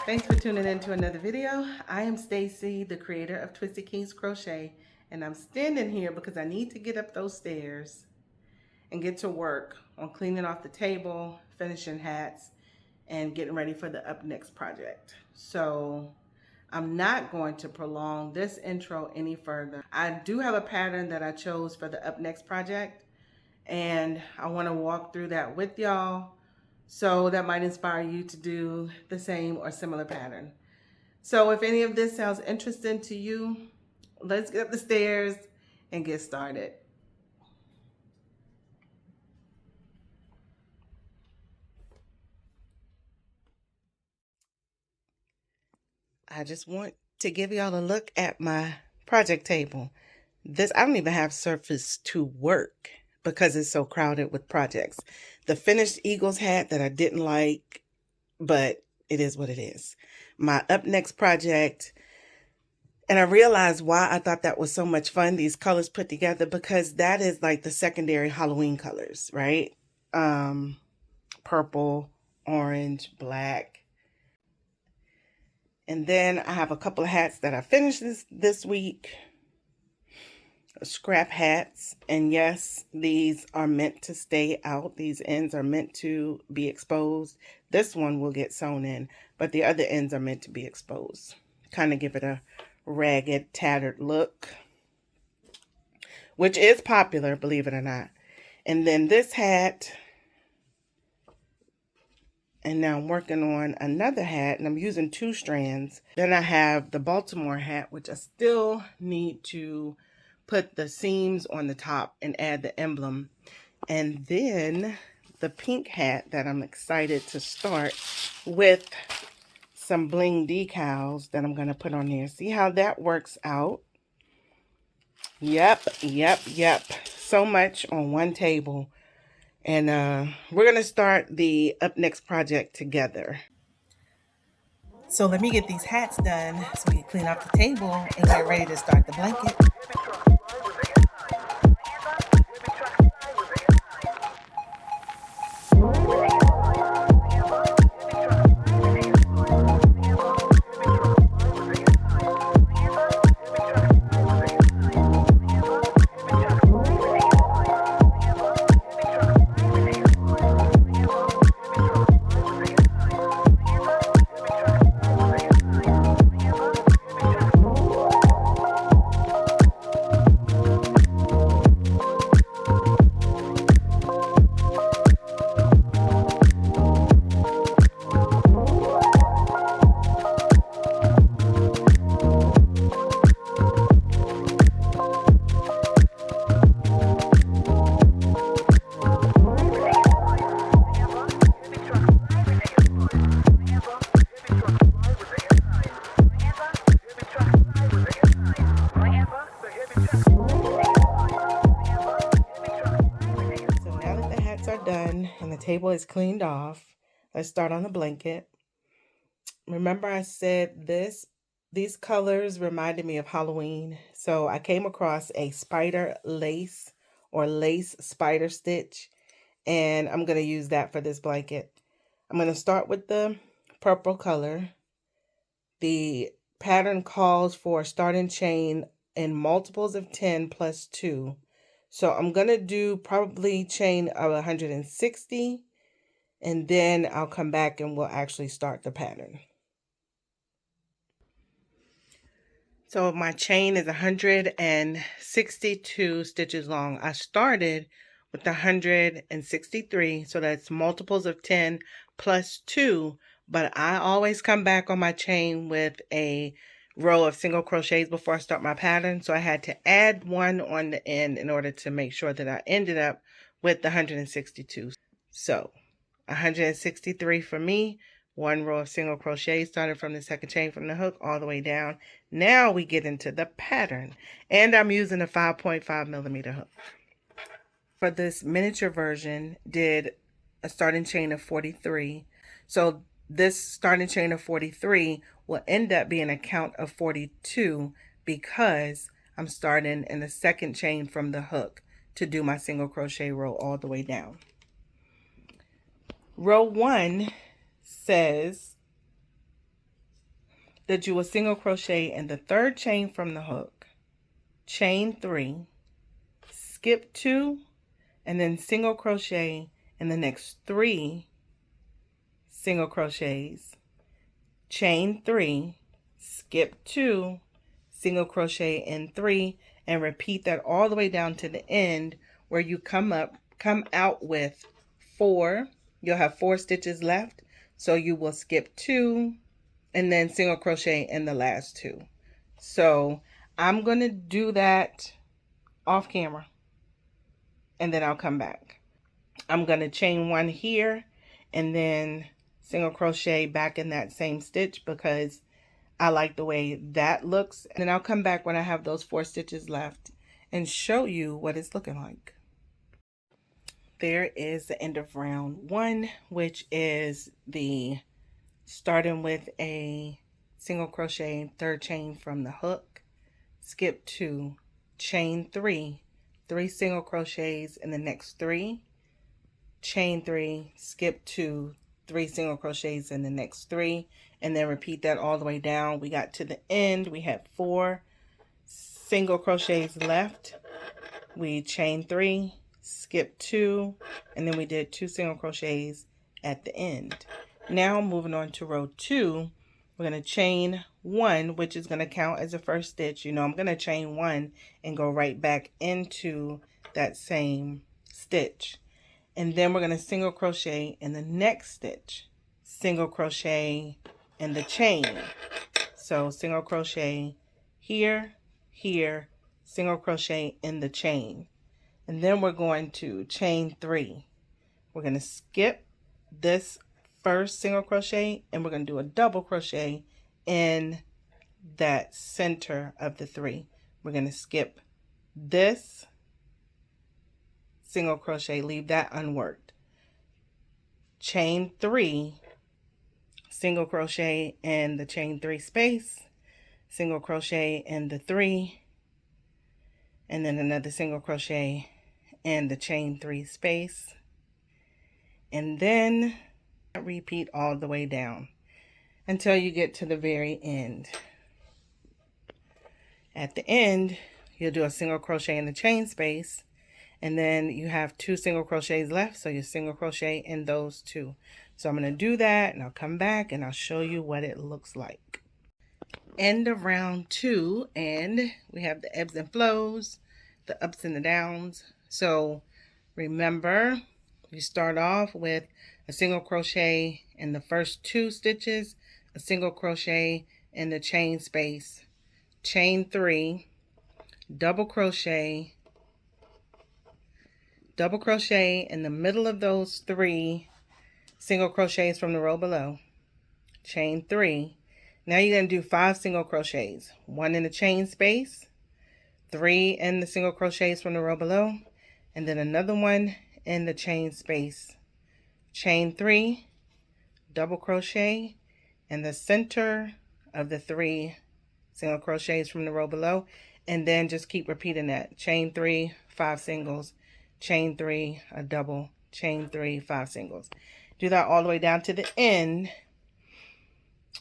Thanks for tuning in to another video. I am Stacy, the creator of Twisted Kings Crochet, and I'm standing here because I need to get up those stairs and get to work on cleaning off the table, finishing hats, and getting ready for the Up Next project. So I'm not going to prolong this intro any further. I do have a pattern that I chose for the Up Next project, and I want to walk through that with y'all. So that might inspire you to do the same or similar pattern. So if any of this sounds interesting to you, let's get up the stairs and get started. I just want to give y'all a look at my project table. I don't even have surface to work because it's so crowded with projects. The finished Eagles hat that I didn't like, but it is what it is. My Up Next project, and I realized why I thought that was so much fun, these colors put together, because that is like the secondary Halloween colors, right? Purple, orange, black. And then I have a couple of hats that I finished this week. Scrap hats, and yes, these are meant to stay out. These ends are meant to be exposed. This one will get sewn in, but the other ends are meant to be exposed. Kind of give it a ragged, tattered look, which is popular, believe it or not. And then this hat, and now I'm working on another hat, and I'm using 2 strands. Then I have the Baltimore hat, which I still need to put the seams on the top and add the emblem. And then the pink hat that I'm excited to start with some bling decals that I'm going to put on there. See how that works out? Yep. So much on one table. And we're going to start the Up Next project together. So let me get these hats done so we can clean up the table and get ready to start the blanket. And the table is cleaned off. Let's start on the blanket. Remember I said these colors reminded me of Halloween. So I came across a spider lace or lace spider stitch, and I'm going to use that for this blanket. I'm going to start with the purple color. The pattern calls for starting chain in multiples of 10 plus 2. So I'm going to do probably chain of 160, and then I'll come back and we'll actually start the pattern. So my chain is 162 stitches long. I started with 163, so that's multiples of 10 plus 2, but I always come back on my chain with a row of single crochets before I start my pattern, so I had to add one on the end in order to make sure that I ended up with the 162. So 163 for me, 1 row of single crochet starting from the second chain from the hook all the way down. Now we get into the pattern, and I'm using a 5.5 millimeter hook. For this miniature version, did a starting chain of 43. So this starting chain of 43 will end up being a count of 42 because I'm starting in the second chain from the hook to do my single crochet row all the way down. Row 1 says that you will single crochet in the third chain from the hook, chain 3, skip 2, and then single crochet in the next 3 single crochets, chain 3, skip 2, single crochet in 3, and repeat that all the way down to the end where you come out with 4. You'll have 4 stitches left, so you will skip 2 and then single crochet in the last 2. So I'm going to do that off camera and then I'll come back. I'm going to chain 1 here and then single crochet back in that same stitch because I like the way that looks. And then I'll come back when I have those 4 stitches left and show you what it's looking like. There is the end of round 1, which is the starting with a single crochet, third chain from the hook, skip 2, chain 3, 3 single crochets in the next 3, chain 3, skip 2, 3 single crochets in the next 3, and then repeat that all the way down. We got to the end. We had 4 single crochets left. We chain 3, skip 2, and then we did 2 single crochets at the end. Now moving on to row 2, we're going to chain 1, which is going to count as the first stitch. You know, I'm going to chain 1 and go right back into that same stitch. And then we're going to single crochet in the next stitch, single crochet in the chain. So single crochet here, here, single crochet in the chain. And then we're going to chain 3. We're going to skip this first single crochet and we're going to do a double crochet in that center of the 3. We're going to skip this single crochet, leave that unworked, chain 3, single crochet in the chain 3 space, single crochet in the 3, and then another single crochet in the chain 3 space, and then repeat all the way down until you get to the very end. At the end, you'll do a single crochet in the chain space, and then you have 2 single crochets left, so you single crochet in those 2. So I'm going to do that and I'll come back and I'll show you what it looks like. End of round 2, and we have the ebbs and flows, the ups and the downs. So remember, you start off with a single crochet in the first 2 stitches, a single crochet in the chain space, chain 3, double crochet in the middle of those 3 single crochets from the row below, chain 3. Now you're going to do 5 single crochets, 1 in the chain space, 3 in the single crochets from the row below, and then another one in the chain space, chain 3, double crochet in the center of the 3 single crochets from the row below, and then just keep repeating that, chain 3, 5 singles, chain 3, a double, chain 3, 5 singles. Do that all the way down to the end.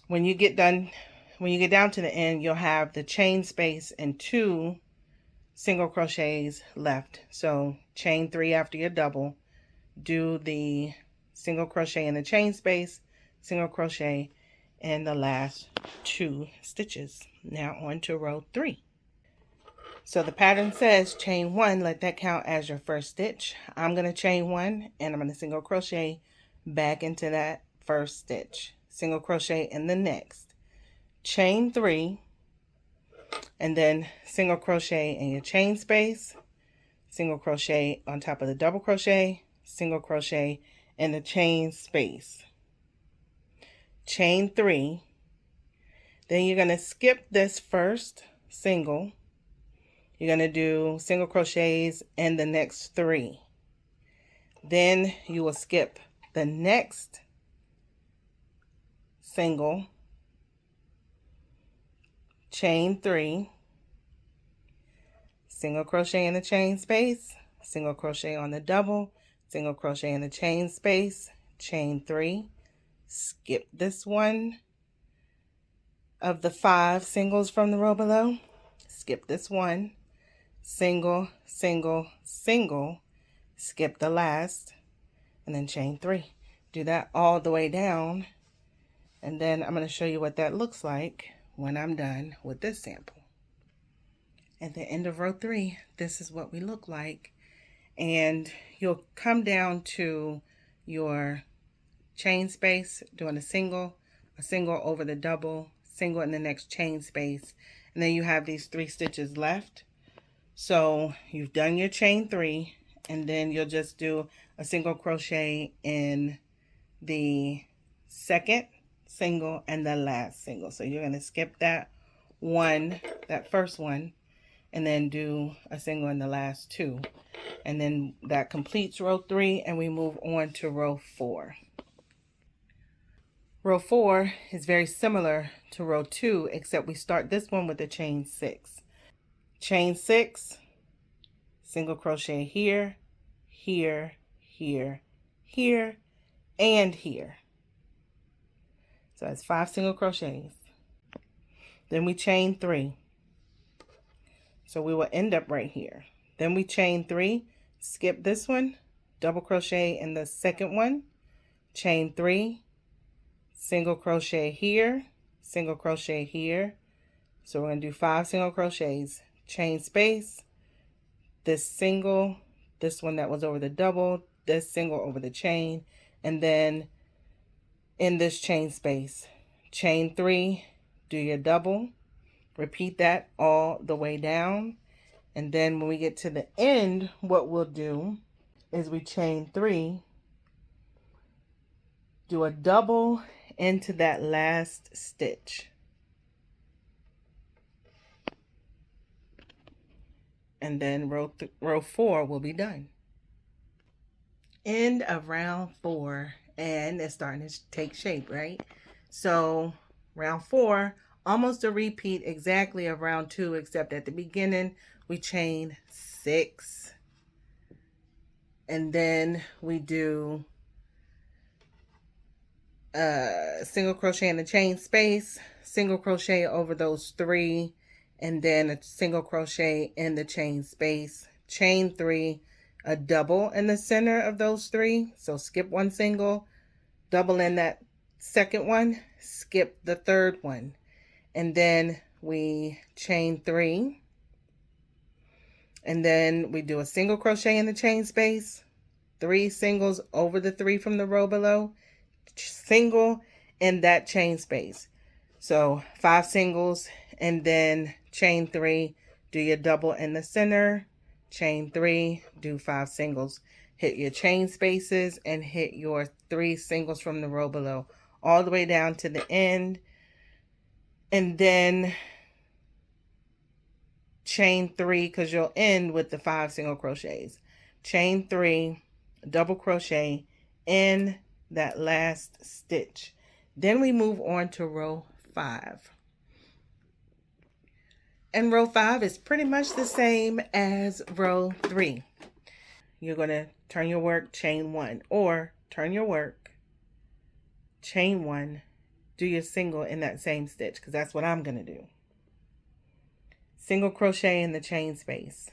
When you get down to the end, you'll have the chain space and 2 single crochets left. So chain 3 after your double, do the single crochet in the chain space, single crochet in the last 2 stitches. Now on to row 3. So the pattern says chain 1, let that count as your first stitch. I'm going to chain 1 and I'm going to single crochet back into that first stitch, single crochet in the next, chain 3, and then single crochet in your chain space, single crochet on top of the double crochet, single crochet in the chain space, chain 3. Then you're going to skip this first single. You're going to do single crochets in the next 3. Then you will skip the next single, chain 3, single crochet in the chain space, single crochet on the double, single crochet in the chain space, chain 3, skip this one, of the 5 singles from the row below, skip this one, single, single, single, skip the last, and then chain 3. Do that all the way down, and then I'm going to show you what that looks like when I'm done with this sample. At the end of row 3, this is what we look like, and you'll come down to your chain space, doing a single over the double, single in the next chain space, and then you have these 3 stitches left. So you've done your chain 3, and then you'll just do a single crochet in the second single and the last single. So you're going to skip that first one, and then do a single in the last 2, and then that completes row 3, and we move on to row 4. Row 4 is very similar to row 2, except we start this one with a chain 6. Chain 6, single crochet here, here, here, here, and here. So that's 5 single crochets. Then we chain 3. So we will end up right here. Then we chain 3, skip this one, double crochet in the second one, chain 3, single crochet here, single crochet here. So we're going to do 5 single crochets, chain space, this single, this one that was over the double, this single over the chain, and then in this chain space, chain 3, do your double, repeat that all the way down, and then when we get to the end, what we'll do is we chain 3, do a double into that last stitch, and then row 4 will be done. End of round 4, and it's starting to take shape, right? So round 4, almost a repeat exactly of round 2, except at the beginning we chain 6, and then we do single crochet in the chain space, single crochet over those 3, and then a single crochet in the chain space, chain 3, a double in the center of those 3. So skip one single, double in that second one, skip the third one, and then we chain 3, and then we do a single crochet in the chain space, 3 singles over the 3 from the row below, single in that chain space. So 5 singles, and then chain 3, do your double in the center, chain 3, do 5 singles, hit your chain spaces, and hit your 3 singles from the row below all the way down to the end, and then chain 3, because you'll end with the 5 single crochets, chain 3, double crochet in that last stitch. Then we move on to row 5. And row 5 is pretty much the same as row 3. You're going to turn your work, chain 1, or turn your work, chain 1, do your single in that same stitch, because that's what I'm going to do. Single crochet in the chain space,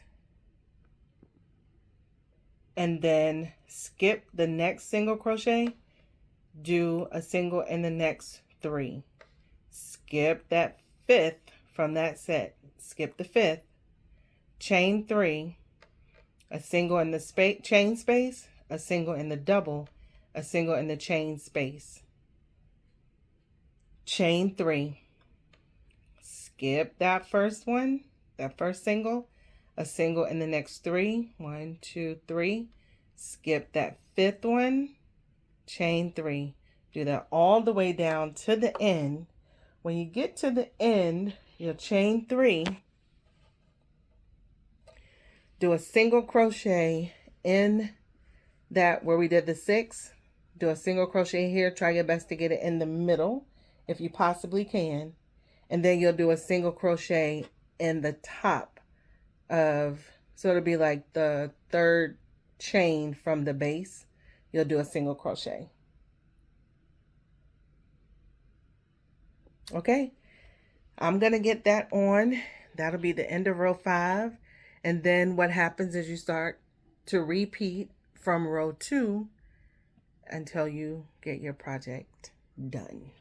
and then skip the next single crochet, do a single in the next 3, skip that 5th from that set, skip the 5th, chain 3, a single in the chain space, a single in the double, a single in the chain space, chain 3, skip that first one, that first single, a single in the next 3, 1, 2, 3, skip that 5th one, chain 3. Do that all the way down to the end. When you get to the end, you'll chain 3, do a single crochet in that where we did the 6, do a single crochet here, try your best to get it in the middle if you possibly can, and then you'll do a single crochet in the top of, so it'll be like the 3rd chain from the base. You'll do a single crochet. Okay, I'm going to get that on. That'll be the end of row 5. And then what happens is you start to repeat from row 2 until you get your project done.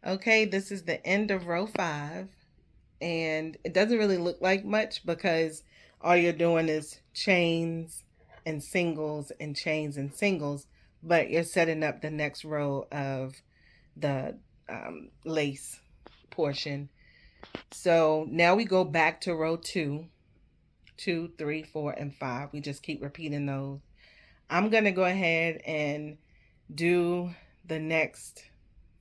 Okay, this is the end of row 5. And it doesn't really look like much because all you're doing is chains and singles and chains and singles, but you're setting up the next row of the lace portion. So now we go back to row 2, 2, 3, 4, and 5. We just keep repeating those. I'm going to go ahead and do the next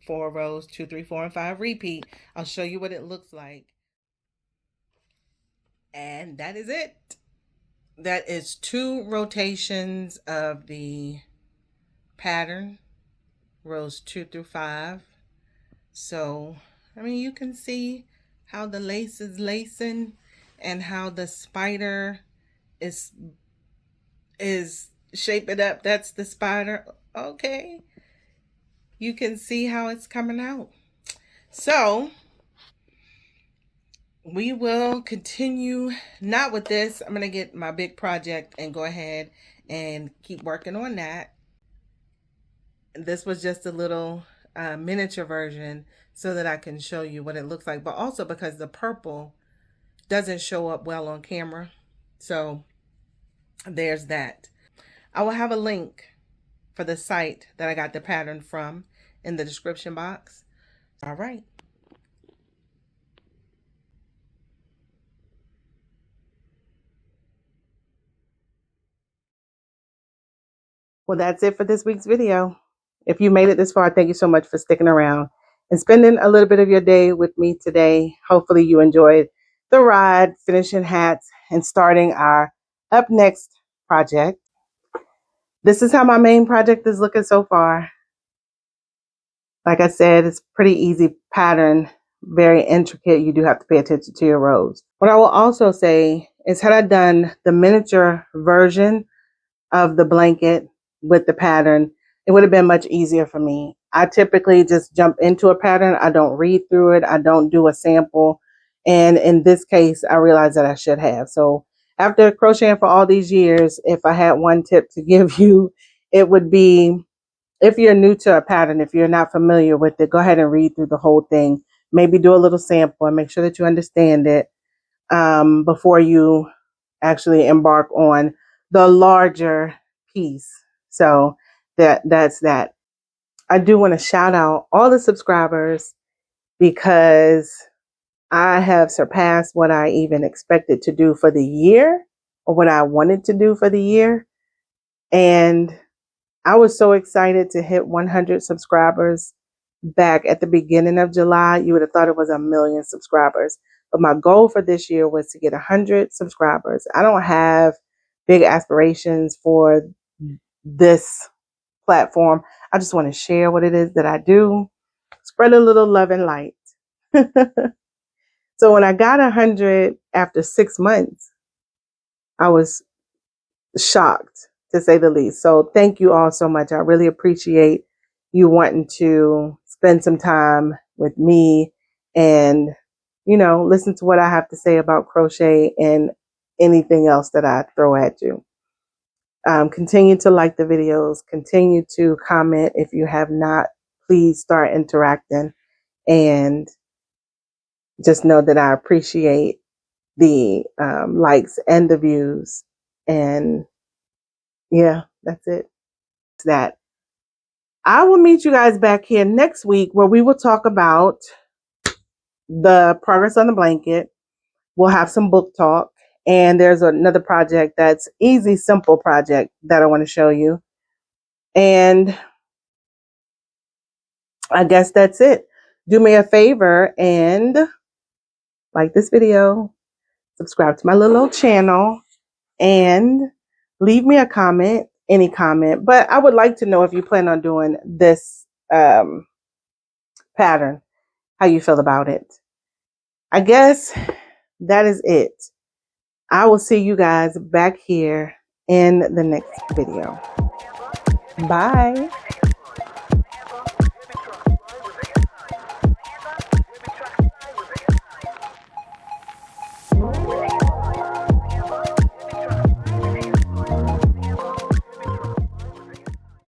4 rows, 2, 3, 4, and 5 repeat. I'll show you what it looks like. And that is it. That is 2 rotations of the pattern, rows 2 through 5. So, I mean, you can see how the lace is lacing and how the spider is shaping up. That's the spider. Okay. You can see how it's coming out. So, we will continue, not with this. I'm going to get my big project and go ahead and keep working on that. This was just a little miniature version so that I can show you what it looks like, but also because the purple doesn't show up well on camera. So there's that. I will have a link for the site that I got the pattern from in the description box. All right. Well, that's it for this week's video. If you made it this far, thank you so much for sticking around and spending a little bit of your day with me today. Hopefully you enjoyed the ride, finishing hats, and starting our Up Next project. This is how my main project is looking so far. Like I said, it's pretty easy pattern, very intricate. You do have to pay attention to your rows. What I will also say is, had I done the miniature version of the blanket with the pattern, it would have been much easier for me. I typically just jump into a pattern. I don't read through it. I don't do a sample. And in this case, I realized that I should have. So after crocheting for all these years, if I had one tip to give you, it would be, if you're new to a pattern, if you're not familiar with it, go ahead and read through the whole thing. Maybe do a little sample and make sure that you understand it before you actually embark on the larger piece. So that's that. I do want to shout out all the subscribers because I have surpassed what I even expected to do for the year, or what I wanted to do for the year. And I was so excited to hit 100 subscribers back at the beginning of July. You would have thought it was 1,000,000 subscribers. But my goal for this year was to get 100 subscribers. I don't have big aspirations for this platform. I just want to share what it is that I do, spread a little love and light. So when I got 100 after 6 months, I was shocked, to say the least. So thank you all so much. I really appreciate you wanting to spend some time with me and, listen to what I have to say about crochet and anything else that I throw at you. Continue to like the videos, continue to comment. If you have not, please start interacting, and just know that I appreciate the likes and the views. And yeah, that's it. That I will meet you guys back here next week, where we will talk about the progress on the blanket. We'll have some book talk, and there's another project that's easy, simple project that I want to show you. And I guess that's it. Do me a favor and like this video, subscribe to my little old channel, and leave me a comment, any comment. But I would like to know if you plan on doing this pattern, how you feel about it. I guess that is it. I will see you guys back here in the next video. Bye.